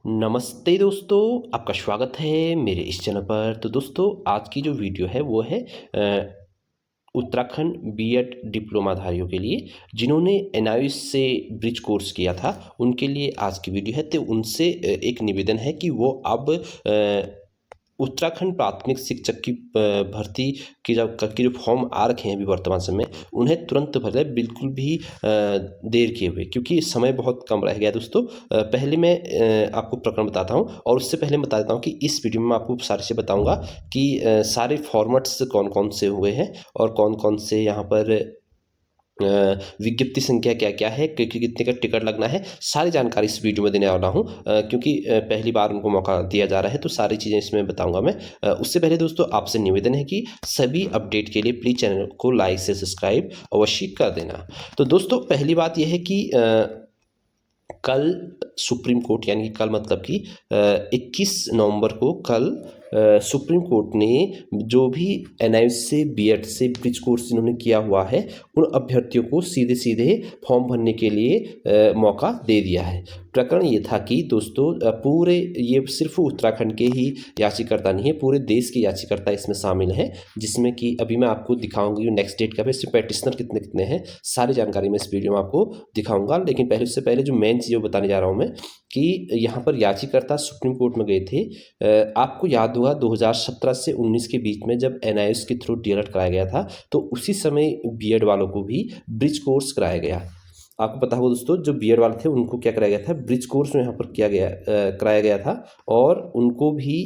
नमस्ते दोस्तों, आपका स्वागत है मेरे इस चैनल पर। तो दोस्तों आज की जो वीडियो है वो है उत्तराखंड बीएड डिप्लोमाधारियों के लिए जिन्होंने एनआईओएस से ब्रिज कोर्स किया था, उनके लिए आज की वीडियो है। तो उनसे एक निवेदन है कि वो अब उत्तराखंड प्राथमिक शिक्षक की भर्ती की जो फॉर्म आ रखे हैं अभी वर्तमान समय, उन्हें तुरंत भरें, बिल्कुल भी देर किए हुए, क्योंकि समय बहुत कम रह गया है दोस्तों। पहले मैं आपको प्रकरण बताता हूं, और उससे पहले मैं बता देता हूं कि इस वीडियो में मैं आपको सारी चीज़ें बताऊंगा कि सारे फॉर्मेट्स कौन कौन से हुए हैं और कौन कौन से यहाँ पर विज्ञप्ति संख्या क्या क्या है, कितने का टिकट लगना है, सारी जानकारी इस वीडियो में देने वाला हूं। क्योंकि पहली बार उनको मौका दिया जा रहा है, तो सारी चीज़ें इसमें बताऊंगा मैं। उससे पहले दोस्तों आपसे निवेदन है कि सभी अपडेट के लिए प्लीज़ चैनल को लाइक से सब्सक्राइब अवश्य कर देना। तो दोस्तों पहली बात यह है कि कल सुप्रीम कोर्ट, यानी कि कल मतलब कि 21 नवंबर को कल सुप्रीम कोर्ट ने जो भी एनआईओएस से बीएड से ब्रिज कोर्स जिन्होंने किया हुआ है, उन अभ्यर्थियों को सीधे सीधे फॉर्म भरने के लिए मौका दे दिया है। प्रकरण ये था कि दोस्तों पूरे, ये सिर्फ उत्तराखंड के ही याचिकर्ता नहीं है, पूरे देश के याचिकर्ता इसमें शामिल हैं, जिसमें कि अभी मैं आपको दिखाऊंगी नेक्स्ट डेट का, इसमें पैटिशनर कितने कितने हैं, सारी जानकारी मैं इस वीडियो में आपको दिखाऊंगा। लेकिन पहले, उससे पहले जो मेन चीज़ बताने जा रहा हूँ मैं, कि यहाँ पर याचिकर्ता सुप्रीम कोर्ट में गए थे। आपको याद होगा 2017 से 19 के बीच में जब एनआईओएस के थ्रू डीएलएड कराया गया था, तो उसी समय बीएड वालों को भी ब्रिज कोर्स कराया गया। आपको पता होगा दोस्तों, जो बीएड वाले थे उनको क्या कराया गया था, ब्रिज कोर्स में यहाँ पर कराया गया था, और उनको भी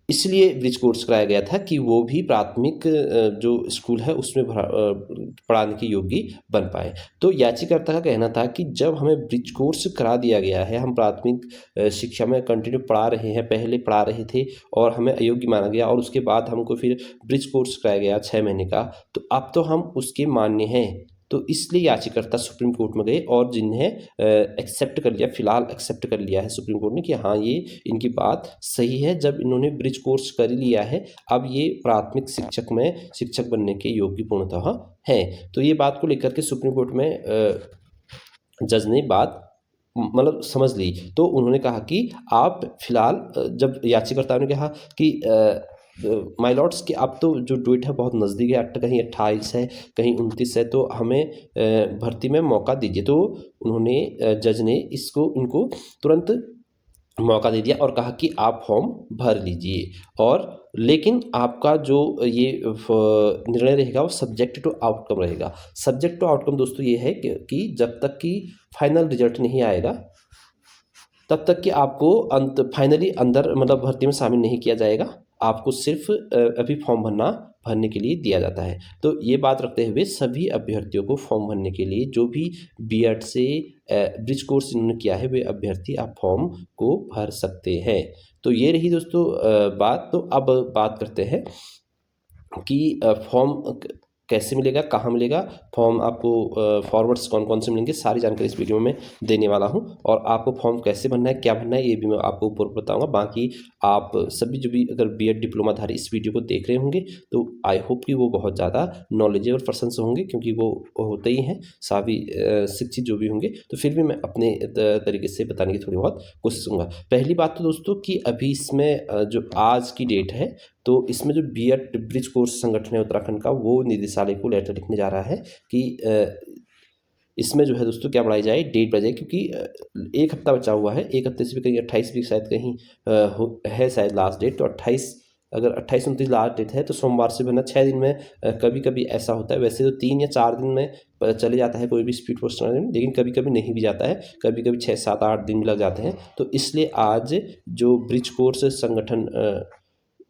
इसलिए ब्रिज कोर्स कराया गया था कि वो भी प्राथमिक जो स्कूल है उसमें पढ़ाने के योग्य बन पाए। तो याचिकाकर्ता का कहना था कि जब हमें ब्रिज कोर्स करा दिया गया है, हम प्राथमिक शिक्षा में कंटिन्यू पढ़ा रहे हैं, पहले पढ़ा रहे थे और हमें अयोग्य माना गया, और उसके बाद हमको फिर ब्रिज कोर्स कराया गया 6 महीने का, तो अब तो हम उसके मान्य हैं। तो इसलिए याचिकाकर्ता सुप्रीम कोर्ट में गए, और जिन्हें एक्सेप्ट कर लिया, फिलहाल एक्सेप्ट कर लिया है सुप्रीम कोर्ट ने कि हाँ, ये इनकी बात सही है। जब इन्होंने ब्रिज कोर्स कर लिया है, अब ये प्राथमिक शिक्षक में शिक्षक बनने के योग्य पूर्णतः हैं। तो ये बात को लेकर के सुप्रीम कोर्ट में जज ने बात मतलब समझ ली। तो उन्होंने कहा कि आप फिलहाल, जब याचिकाकर्ताओं ने कहा कि माय लॉर्ड्स कि अब तो जो डेट है बहुत नज़दीक है, कहीं 28 है, कहीं 29 है, तो हमें भर्ती में मौका दीजिए। तो उन्होंने जज ने इनको तुरंत मौका दे दिया और कहा कि आप फॉर्म भर लीजिए, और लेकिन आपका जो ये निर्णय रहेगा वो सब्जेक्ट टू आउटकम रहेगा। सब्जेक्ट टू आउटकम दोस्तों ये है कि जब तक कि फाइनल रिजल्ट नहीं आएगा, तब तक कि आपको फाइनली अंदर मतलब भर्ती में शामिल नहीं किया जाएगा। आपको सिर्फ अभी फॉर्म भरने के लिए दिया जाता है। तो ये बात रखते हुए सभी अभ्यर्थियों को फॉर्म भरने के लिए, जो भी बीएड से ब्रिज कोर्स इन्होंने किया है, वे अभ्यर्थी आप फॉर्म को भर सकते हैं। तो ये रही दोस्तों बात। तो अब बात करते हैं कि फॉर्म कैसे मिलेगा, कहाँ मिलेगा फॉर्म, आपको फॉरवर्ड्स कौन कौन से मिलेंगे, सारी जानकारी इस वीडियो में देने वाला हूं। और आपको फॉर्म कैसे भरना है, क्या भरना है, ये भी मैं आपको ऊपर बताऊंगा। बाकी आप सभी जो भी अगर बीएड डिप्लोमाधारी इस वीडियो को देख रहे होंगे, तो आई होप कि वो बहुत ज़्यादा नॉलेजेबल पर्सन होंगे, क्योंकि वो होते ही हैं सभी शिक्षित जो भी होंगे। तो फिर भी मैं अपने तरीके से बताने की थोड़ी बहुत कोशिश करूँगा। पहली बात तो दोस्तों कि अभी इसमें जो आज की डेट है, तो इसमें जो बीएड ब्रिज कोर्स संगठन है उत्तराखंड का, वो निदेशालय को लेटर लिखने जा रहा है कि इसमें जो है दोस्तों क्या बढ़ाई जाए, डेट बढ़ाई जाए, क्योंकि एक हफ्ता बचा हुआ है, एक हफ्ते से भी कहीं 28 भी शायद कहीं है शायद लास्ट डेट। तो 28, अगर 28-29 लास्ट डेट है, तो सोमवार से बना 6 दिन में कभी कभी ऐसा होता है। वैसे तो 3 या 4 दिन में चले जाता है कोई भी स्पीड पोस्ट, लेकिन कभी कभी नहीं भी जाता है, कभी कभी 6-7-8 दिन भी लग जाते हैं। तो इसलिए आज जो ब्रिज कोर्स संगठन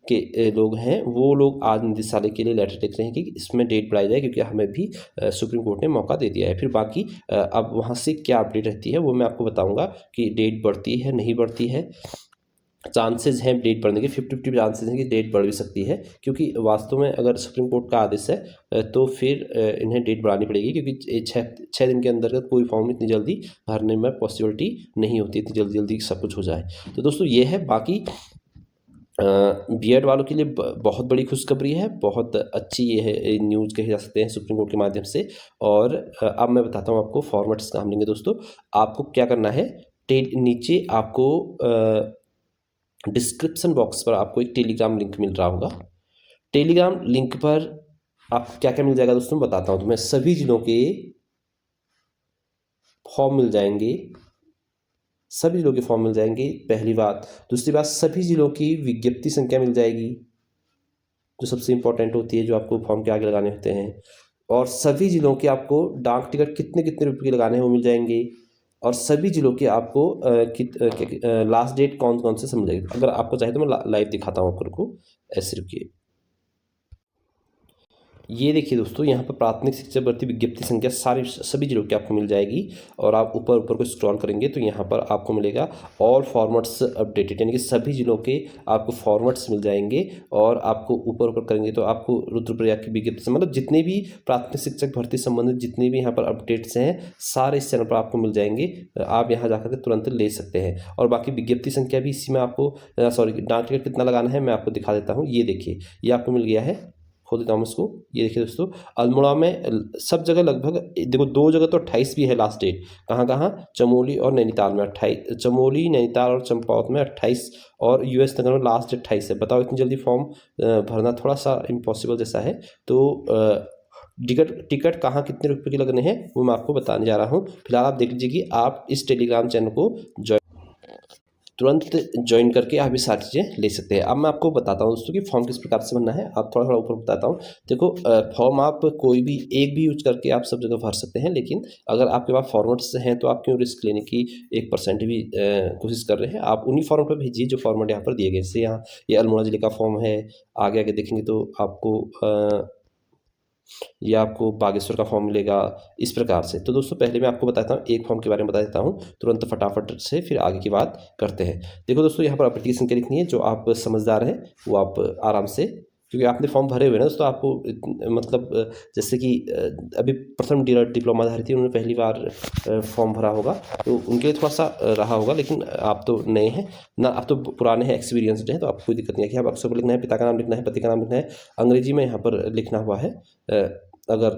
के लोग हैं, वो लोग आज निदेशालय के लिए लेटर लिख रहे हैं कि इसमें डेट बढ़ाई जाए, क्योंकि हमें भी सुप्रीम कोर्ट ने मौका दे दिया है। फिर बाकी अब वहाँ से क्या अपडेट रहती है वो मैं आपको बताऊंगा कि डेट बढ़ती है नहीं बढ़ती है। चांसेस हैं डेट बढ़ने के, 50-50 चांसेस हैं कि डेट बढ़ भी सकती है, क्योंकि वास्तव में अगर सुप्रीम कोर्ट का आदेश है तो फिर इन्हें डेट बढ़ानी पड़ेगी, क्योंकि 6 दिन के अंतर्गत कोई फॉर्म इतनी जल्दी भरने में पॉसिबिलिटी नहीं होती, इतनी जल्दी जल्दी सब कुछ हो जाए। तो दोस्तों ये है। बाकी बीएड वालों के लिए बहुत बड़ी खुशखबरी है, बहुत अच्छी ये है न्यूज़ कही जा सकते हैं सुप्रीम कोर्ट के माध्यम से। और अब मैं बताता हूँ आपको फॉर्मेट्स कहाँ मिलेंगे दोस्तों। आपको क्या करना है, नीचे आपको डिस्क्रिप्शन बॉक्स पर आपको एक टेलीग्राम लिंक मिल रहा होगा। टेलीग्राम लिंक पर आप क्या क्या मिल जाएगा दोस्तों, बताता हूँ तुम्हें। सभी जिलों के फॉर्म मिल जाएंगे, सभी जिलों के फॉर्म मिल जाएंगे, पहली बात। दूसरी बात, सभी जिलों की विज्ञप्ति संख्या मिल जाएगी, जो सबसे इंपॉर्टेंट होती है, जो आपको फॉर्म के आगे लगाने होते हैं। और सभी जिलों के आपको डाक टिकट कितने कितने रुपए के लगाने हैं वो मिल जाएंगे। और सभी जिलों के आपको लास्ट डेट कौन कौन से समझ जाएगी। अगर आपको चाहिए तो मैं लाइव दिखाता हूँ आपको, ऐसे रुकिए। ये देखिए दोस्तों, यहाँ पर प्राथमिक शिक्षक भर्ती विज्ञप्ति संख्या सभी जिलों की आपको मिल जाएगी। और आप ऊपर को स्क्रॉल करेंगे तो यहाँ पर आपको मिलेगा ऑल फॉर्मेट्स अपडेटेड, यानी कि सभी जिलों के आपको फॉर्मेट्स मिल जाएंगे। और आपको ऊपर करेंगे तो आपको रुद्रप्रयाग की विज्ञप्ति, मतलब जितने भी प्राथमिक शिक्षक भर्ती संबंधित जितने भी यहाँ पर अपडेट्स हैं सारे इस चैनल पर आपको मिल जाएंगे। आप यहाँ जाकर के तुरंत ले सकते हैं। और बाकी विज्ञप्ति संख्या भी इसी में आपको, सॉरी, डाक टिकट कितना लगाना है मैं आपको दिखा देता हूँ। ये देखिए, ये आपको मिल गया है, खोल देता हूँ इसको। ये देखिए दोस्तों, अल्मोड़ा में सब जगह लगभग, देखो 2 जगह तो 28 भी है लास्ट डेट। कहाँ कहाँ, चमोली और नैनीताल में 28, चमोली, नैनीताल और चंपावत में 28, और यूएस नगर में लास्ट डेट 28 है। बताओ इतनी जल्दी फॉर्म भरना थोड़ा सा इम्पॉसिबल जैसा है। तो टिकट कहाँ कितने रुपए के लगने हैं वो मैं आपको बताने जा रहा हूँ। फिलहाल आप देख लीजिए कि आप इस टेलीग्राम चैनल को तुरंत ज्वाइन करके आप ये सारी चीज़ें ले सकते हैं। अब मैं आपको बताता हूँ दोस्तों कि फॉर्म किस प्रकार से भरना है। आप थोड़ा थोड़ा ऊपर बताता हूँ। देखो, फॉर्म आप कोई भी एक भी यूज करके आप सब जगह भर सकते हैं, लेकिन अगर आपके पास फॉर्मेट्स हैं तो आप क्यों रिस्क लेने की 1% भी कोशिश कर रहे हैं। आप उन्हीं फॉर्मेट पर भेजिए जो फॉर्मेट यहाँ पर दिए गए। जैसे यहाँ ये अल्मोड़ा जिले का फॉर्म है, आगे आगे देखेंगे तो आपको या आपको बागेश्वर का फॉर्म मिलेगा, इस प्रकार से। तो दोस्तों पहले मैं आपको बताता हूँ, एक फॉर्म के बारे में बता देता हूँ तुरंत फटाफट से, फिर आगे की बात करते हैं। देखो दोस्तों, यहाँ पर एप्लीकेशन क्या लिखनी है, जो आप समझदार हैं वो आप आराम से, क्योंकि आपने फॉर्म भरे हुए ना दोस्तों, आपको मतलब जैसे कि अभी प्रथम डिप्लोमाधारी थी, उन्होंने पहली बार फॉर्म भरा होगा तो उनके लिए थोड़ा सा रहा होगा, लेकिन आप तो नए हैं ना, आप तो पुराने हैं, एक्सपीरियंसड हैं, तो आपको कोई दिक्कत नहीं है। कि आप अक्षर को लिखना है, पिता का नाम लिखना है, पति का नाम लिखना है, अंग्रेजी में यहाँ पर लिखना हुआ है। अगर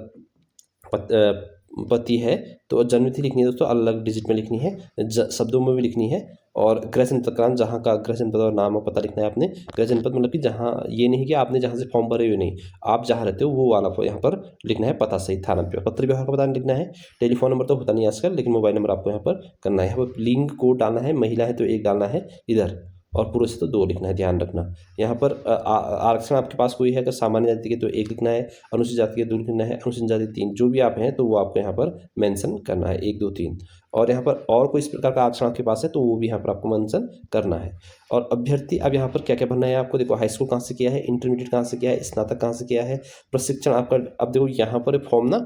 पति है तो जन्मतिथि लिखनी है दोस्तों, अलग डिजिट में लिखनी है, शब्दों में भी लिखनी है। और गृह जनपद, जहाँ का गृह जनपद और नाम और पता लिखना है आपने। गृह जनपद मतलब कि जहाँ, ये नहीं कि आपने जहाँ से फॉर्म भरे हुए, नहीं, आप जहाँ रहते हो वो वाला यहाँ पर लिखना है, पता सही, थाना पे, पत्र व्यवहार का पता लिखना है। टेलीफोन नंबर तो होता नहीं आजकल, लेकिन मोबाइल नंबर आपको यहाँ पर करना है। यहाँ पर लिंग कोड डालना है, महिला है तो 1 डालना है इधर, और पुरुष से तो 2 लिखना है, ध्यान रखना। यहाँ पर आरक्षण आपके पास कोई है, अगर सामान्य जाति के तो 1 लिखना है, अनुसूचित जाति के 2 लिखना है, अनुसूचित जाति 3, जो भी आप हैं तो वो आपको यहाँ पर मेंशन करना है, 1 2 3। और यहाँ पर और कोई इस प्रकार का आरक्षण आपके पास है तो वो भी यहाँ पर आपको मेंशन करना है। और अभ्यर्थी, अब यहाँ पर क्या क्या भरना है आपको, देखो हाई स्कूल कहाँ से किया है, इंटरमीडिएट कहाँ से किया है, स्नातक कहाँ से किया है, प्रशिक्षण आपका। अब देखो यहाँ पर फॉर्म ना,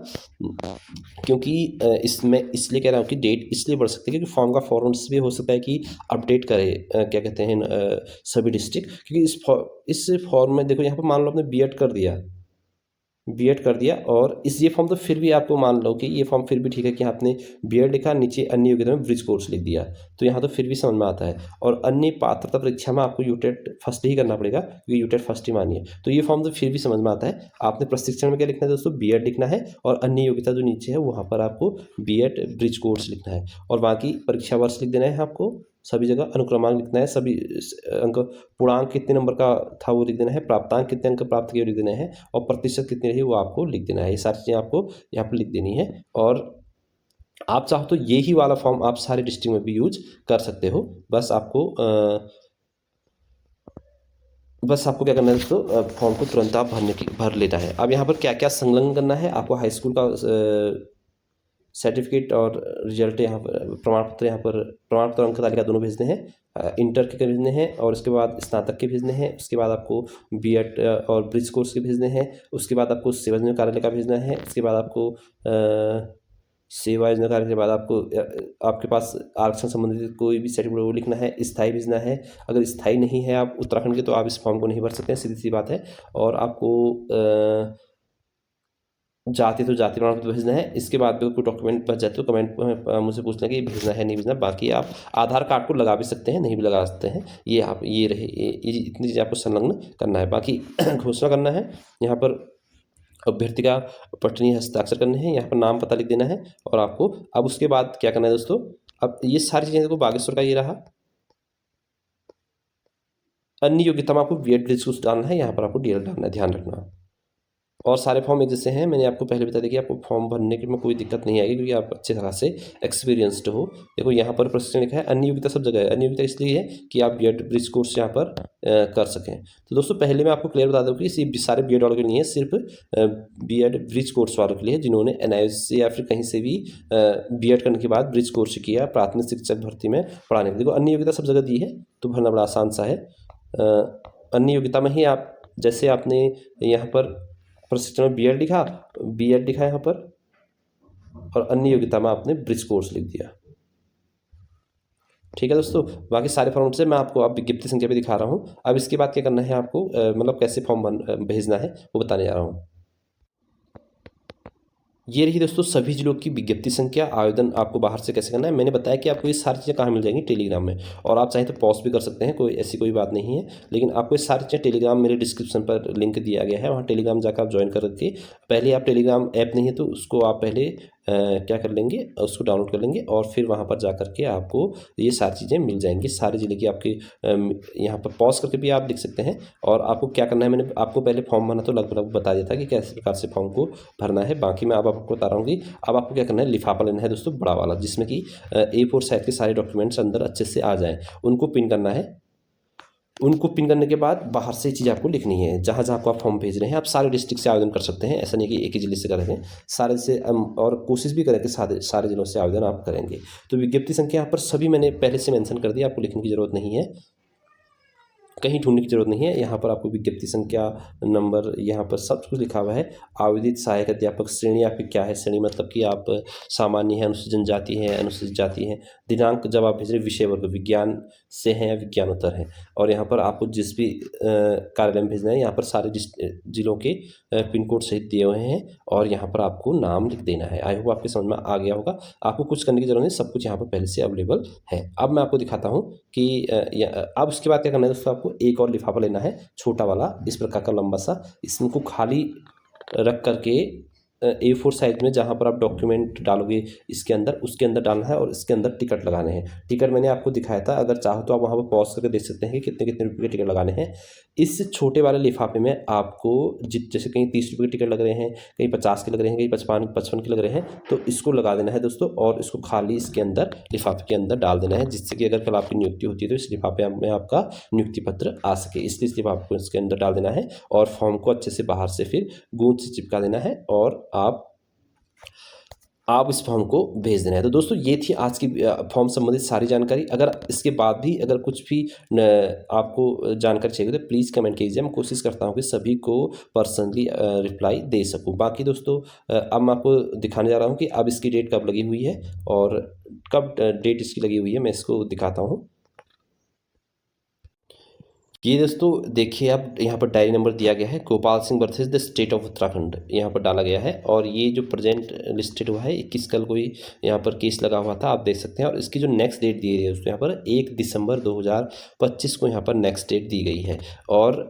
क्योंकि इसमें इसलिए कह रहा हूँ कि डेट इसलिए बढ़ सकती है क्योंकि फॉर्म का फॉर्मेट्स भी हो सकता है कि अपडेट करे, क्या कहते हैं, सभी डिस्ट्रिक्ट। क्योंकि इस फॉर्म में देखो, यहाँ पर मान लो आपने बीएड कर दिया, और ये फॉर्म तो फिर भी आपको मान लो कि ये फॉर्म फिर भी ठीक है कि आपने बीएड लिखा, नीचे अन्य योग्यता में ब्रिज कोर्स लिख दिया, तो यहाँ तो फिर भी समझ में आता है। और अन्य पात्रता परीक्षा में आपको यूटेट फर्स्ट ही करना पड़ेगा, क्योंकि यूटेट फर्स्ट ही मानिए, तो ये फॉर्म तो फिर भी समझ में आता है। आपने प्रशिक्षण में क्या लिखना है दोस्तों, बीएड लिखना है, और अन्य योग्यता जो नीचे है वहाँ पर आपको बीएड ब्रिज कोर्स लिखना है। और बाकी परीक्षा वर्ष लिख देना है आपको, सभी जगह अनुक्रमांक लिखना है, सभी अंक, पूर्णांक कितने नंबर का था वो लिख देना है, प्राप्तांक कितने अंक प्राप्त किए लिख देना है, और प्रतिशत कितनी रही वो आपको लिख देना है। ये सारी चीज़ें आपको यहाँ पर लिख देनी है। और आप चाहो तो ये ही वाला फॉर्म आप सारे डिस्ट्रिक्ट में भी यूज कर सकते हो। बस आपको क्या करना है दोस्तों, फॉर्म को तुरंत आप भर लेना है। अब यहाँ पर क्या क्या संलग्न करना है आपको, हाई स्कूल का सर्टिफिकेट और रिजल्ट, यहाँ पर प्रमाण पत्र अंक तालिका दोनों भेजने हैं, इंटर के भेजने हैं, और उसके बाद स्नातक के भेजने हैं, उसके बाद आपको बीएड और ब्रिज कोर्स के भेजने हैं, उसके बाद आपको सेवा योजना कार्यालय का भेजना है, उसके बाद आपको सेवा योजना कार्यालय के बाद आपको आपके पास आरक्षण संबंधित कोई भी सर्टिफिकेट वो लिखना है, स्थायी भेजना है। अगर स्थायी नहीं है आप उत्तराखंड के तो आप इस फॉर्म को नहीं भर सकते हैं, सीधी सी बात है। और आपको जाति तो जाति प्रमाण पत्र भेजना है। इसके बाद भी कोई डॉक्यूमेंट बच जाए तो कमेंट मुझे पूछना कि भेजना है नहीं भेजना। बाकी आप आधार कार्ड को लगा भी सकते हैं, नहीं भी लगा सकते हैं, ये आप ये रहे, ये इतनी चीज़ें आपको संलग्न करना है। बाकी घोषणा करना है, यहाँ पर अभ्यर्थी का पटनी हस्ताक्षर करने हैं, यहाँ पर नाम पता लिख देना है। और आपको अब उसके बाद क्या करना है दोस्तों, अब ये सारी चीज़ें देखो, बागेश्वर का ये रहा। अन्य योग्यता में आपको बीएड ब्रिज कोर्स डालना है, यहाँ पर आपको डीएलएड डालना है, ध्यान रखना। और सारे फॉर्म एक जैसे हैं। मैंने आपको पहले बता दिया कि आपको फॉर्म भरने के में कोई दिक्कत नहीं आएगी, क्योंकि आप अच्छे तरह से एक्सपीरियंस्ड हो। देखो यहाँ पर प्रशिक्षण लिखा है, अन्य योग्यता सब जगह है। अन्य योग्यता इसलिए है कि आप बीएड ब्रिज कोर्स यहाँ पर कर सकें। तो दोस्तों पहले मैं आपको क्लियर बता दूँ कि सिर्फ सारे बीएड वालों के लिए है, सिर्फ बीएड ब्रिज कोर्स वालों के लिए, जिन्होंने एनआईओएस से या फिर कहीं से भी बीएड करने के बाद ब्रिज कोर्स किया प्राथमिक शिक्षक भर्ती में पढ़ाने के। देखो अन्य योग्यता सब जगह दी है, तो भरना बड़ा आसान सा है। अन्य योग्यता में ही आप, जैसे आपने यहाँ पर प्रशिक्षण में बीएड लिखा, बीएड लिखा यहाँ पर, और अन्य योग्यता में आपने ब्रिज कोर्स लिख दिया। ठीक है दोस्तों, बाकी सारे फॉर्म से मैं आपको अब विज्ञप्ति संख्या पे दिखा रहा हूँ। अब इसके बाद क्या करना है आपको, मतलब कैसे फॉर्म भेजना है वो बताने जा रहा हूँ। ये रही दोस्तों सभी जिलों की विज्ञप्ति संख्या। आवेदन आपको बाहर से कैसे करना है, मैंने बताया कि आपको ये सारी चीज़ें कहाँ मिल जाएंगी, टेलीग्राम में। और आप चाहें तो पॉज भी कर सकते हैं, कोई ऐसी कोई बात नहीं है। लेकिन आपको ये सारी चीज़ें टेलीग्राम, मेरे डिस्क्रिप्शन पर लिंक दिया गया है, वहाँ टेलीग्राम जाकर आप ज्वाइन कर के, पहले आप टेलीग्राम ऐप नहीं है तो उसको आप पहले क्या कर लेंगे, उसको डाउनलोड कर लेंगे, और फिर वहाँ पर जा कर के आपको ये सारी चीज़ें मिल जाएंगी। सारे ज़िले की आपके यहाँ पर पॉज करके भी आप लिख सकते हैं। और आपको क्या करना है, मैंने आपको पहले फॉर्म भरना तो लगभग बता दिया था कि कैसे प्रकार से फॉर्म को भरना है। बाकी मैं अब आपको बता रहा हूँ कि अब आपको क्या करना है, लिफाफा लेना है दोस्तों, बड़ा वाला, जिसमें कि A4 साइज के सारे डॉक्यूमेंट्स अंदर अच्छे से आ जाएँ, उनको पिन करना है। उनको पिन करने के बाद बाहर से चीज़ आपको लिखनी है, जहाँ जहाँ आपको आप फॉर्म भेज रहे हैं। आप सारे डिस्ट्रिक्ट से आवेदन कर सकते हैं, ऐसा नहीं कि एक ही जिले से करेंगे, सारे से। और कोशिश भी करें कि सारे जिलों से आवेदन आप करेंगे। तो विज्ञप्ति संख्या यहाँ पर सभी मैंने पहले से मेंशन कर दिया, आपको लिखने की ज़रूरत नहीं है, कहीं ढूंढने की जरूरत नहीं है। यहाँ पर आपको विज्ञप्ति संख्या, नंबर, यहाँ पर सब कुछ लिखा हुआ है। आवेदित सहायक अध्यापक श्रेणी आपकी क्या है, श्रेणी मतलब कि आप सामान्य हैं, अनुसूचित जनजाति हैं, अनुसूचित जाति हैं। दिनांक जब आप भेज रहे, विषय वर्ग विज्ञान से हैं या विज्ञानोत्तर हैं। और यहाँ पर आपको जिस भी कार्यालय में भेजना है, यहाँ पर सारे जिलों के पिन कोड सहित दिए हुए हैं, और यहाँ पर आपको नाम लिख देना है। आई होप आपके समझ में आ गया होगा। आपको कुछ करने की जरूरत नहीं, सब कुछ यहाँ पर पहले से अवेलेबल है। अब मैं आपको दिखाता हूँ कि अब उसके बाद क्या करना है दोस्तों, आपको एक और लिफाफा लेना है, छोटा वाला, इस प्रकार का लंबा सा। इसमें को खाली रख करके A4 साइज में जहाँ पर आप डॉक्यूमेंट डालोगे इसके अंदर, उसके अंदर डालना है, और इसके अंदर टिकट लगाने हैं। टिकट मैंने आपको दिखाया था, अगर चाहो तो आप वहाँ पर पॉज करके देख सकते हैं कि कितने कितने रुपये के टिकट लगाने हैं। इस छोटे वाले लिफाफे में आपको जैसे कहीं 30 रुपये के टिकट लग रहे हैं, कहीं 50 के लग रहे हैं, कहीं 55 के लग रहे हैं, तो इसको लगा देना है दोस्तों, और इसको खाली इसके अंदर, लिफाफे के अंदर डाल देना है, जिससे कि अगर कल आपकी नियुक्ति होती है तो इस लिफाफे में आपका नियुक्ति पत्र आ सके। इसलिए इस लिफाफे को इसके अंदर डाल देना है, और फॉर्म को अच्छे से बाहर से फिर गूंद से चिपका देना है, और आप इस फॉर्म को भेज देना है। तो दोस्तों ये थी आज की फॉर्म संबंधित सारी जानकारी। अगर इसके बाद भी अगर कुछ भी आपको जानकारी चाहिए तो प्लीज़ कमेंट कीजिए, मैं कोशिश करता हूँ कि सभी को पर्सनली रिप्लाई दे सकूँ। बाकी दोस्तों अब मैं आपको दिखाने जा रहा हूँ कि अब इसकी डेट कब लगी हुई है, और कब डेट इसकी लगी हुई है, मैं इसको दिखाता हूँ। ये दोस्तों देखिए, अब यहाँ पर डायरी नंबर दिया गया है, Gopal Singh versus the state of Uttarakhand यहाँ पर डाला गया है। और ये जो प्रेजेंट लिस्टेड हुआ है, 21 कल को ही यहाँ पर केस लगा हुआ था, आप देख सकते हैं। और इसकी जो नेक्स्ट डेट दी गई है दोस्तों, यहाँ पर 1 दिसंबर 2025 को यहाँ पर नेक्स्ट डेट दी गई है। और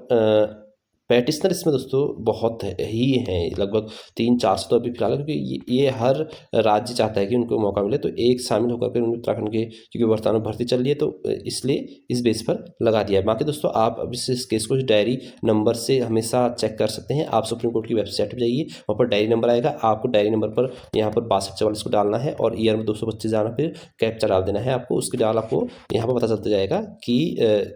पैटिशनर इसमें दोस्तों बहुत ही हैं, लगभग 300-400 तो अभी फिलहाल, क्योंकि ये हर राज्य चाहता है कि उनको मौका मिले, तो एक शामिल होकर के उत्तराखंड के, क्योंकि वर्तमान में भर्ती चल रही है, तो इसलिए इस बेस पर लगा दिया है। बाकी दोस्तों आप अब इस केस को डायरी नंबर से हमेशा चेक कर सकते हैं। आप सुप्रीम कोर्ट की वेबसाइट पर जाइए, वहाँ पर डायरी नंबर आएगा, आपको डायरी नंबर पर यहाँ पर 6244 को डालना है, और ईयर में 225 जाना, फिर कैप्चा डाल देना है आपको। उसके डाल आपको यहाँ पर पता चलता जाएगा कि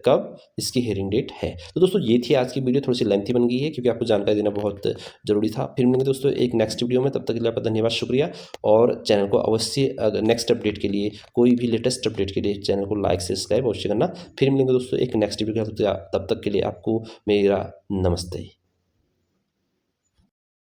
कब इसकी हियरिंग डेट है। तो दोस्तों ये थी आज की वीडियो, थोड़ी सी लेंथी बन गई है, क्योंकि आपको जानकारी देना बहुत जरूरी था। फिर मिलेंगे दोस्तों एक नेक्स्ट वीडियो में, तब तक के लिए आपका धन्यवाद, शुक्रिया। और चैनल को अवश्य नेक्स्ट अपडेट के लिए, कोई भी लेटेस्ट अपडेट के लिए चैनल को लाइक सब्सक्राइब अवश्य करना। फिर मिलेंगे दोस्तों एक नेक्स्ट वीडियो के, तब तक के लिए आपको मेरा नमस्ते।